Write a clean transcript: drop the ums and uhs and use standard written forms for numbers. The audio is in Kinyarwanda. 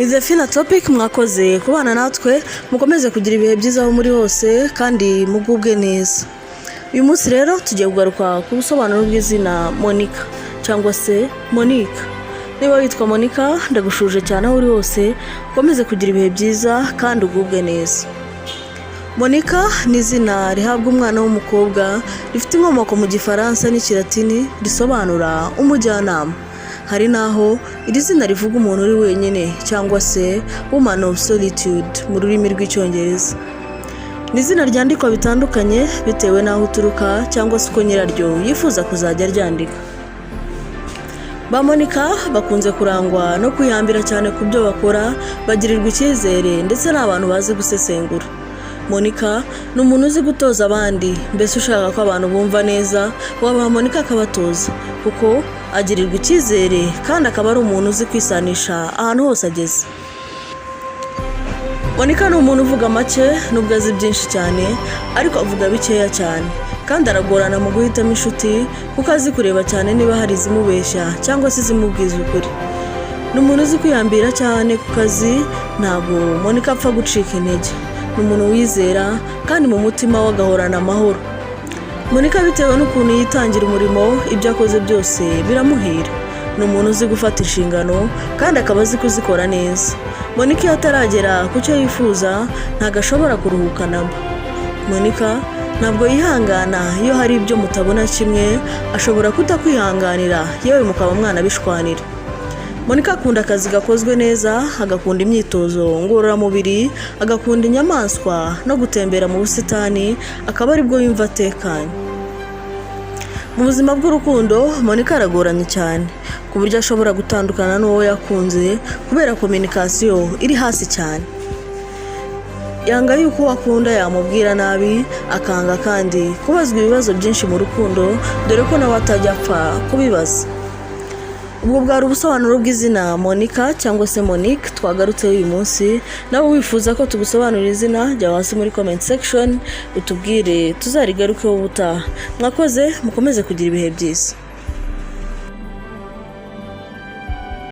Ni the final topic mwakoze kubana natwe mukomeze kugira ibihe byiza aho muri hose kandi mugubwe neza. Uyu munsi rero tugiye kugaruka ku busobanuro bw'izina Monica cyangwa se Monique. Niba witwa Monica ndagushuje cyane aho uri hose ukomeze kugira ibihe byiza kandi ugubwe neza. Monica ni izina rihabwa umwana w'umukobwa rifite inkomoko mu Gifaransa n'Ikilatini risobanura umujyanama. Hari naho iri zina rivuga umuntu uri wenyine cyangwa se woman of solitude mu rurimi rw'Icyongereza. Ni izina ryandikwa bitandukanye bitewe n'aho uturuka cyangwa se uko nyiraryo yifuza kuzajya ryandika. Ba Monica bakunze kurangwa no kwihambira cyane ku byo bakora, bagirirwa icyizere ndetse n'abantu bazi gusesengura. Monica ni umuntu uzi gutoza abandi, mbese ushaka ko abantu bumva neza wabaha Monica akabatoza kuko agirirwa icyizere kandi akaba ari umuntu uzi kwisanisha ahantu hose ageze. Monica ni umuntu uvuga make nubwo azi byinshi cyane ariko avuga bikeya cyane kandi aragorana mu guhitamo inshuti kuko azi kureba cyane niba hari izimubeshya cyangwa se izimubwiza ukuri. Ni umuntu uzi kwihambira cyane ku kazi, ntabwo Monica apfa gucika intege. Ni umuntu wizera kandi mu mutima we agahorana amahoro. Monica bitewe n'ukuntu yitangira umurimo, ibyo akoze byose biramuhira. Ni umuntu uzi gufata inshingano kandi akaba azi kuzikora neza. Monica iyo ataragera ku cyo yifuza ntabwo ashobora kuruhuka namba. Monica ntabwo yihangana iyo hari ibyo mutabona kimwe, ashobora kutakwihanganira yewe mukaba mwana bishwanira. Monica akunda akazi gakozwe neza, agakunda imyitozo ngororamubiri, agakunda inyamaswa no gutembera mu busitani, akaba ari bwo yumva atekanye. Mu buzima bw'urukundo Monica aragoranye cyane ku buryo ashobora gutandukana n'uwo yakunze kubera communication iri hasi cyane. Yanga yuko wakunda yamubwira nabi, akanga kandi kubazwa ibibazo byinshi mu rukundo dore ko nawe atajya apfa kubibaza. Ubwo bwari ubusobanuro bw'izina Monica cyangwa se Monique twagarutseho uyu munsi. Nawe wifuza ko tugusobanurira izina jya hasi muri comment section utubwire tuzarigarukeho ubutaha. Mwakoze mukomeze kugira ibihe byiza.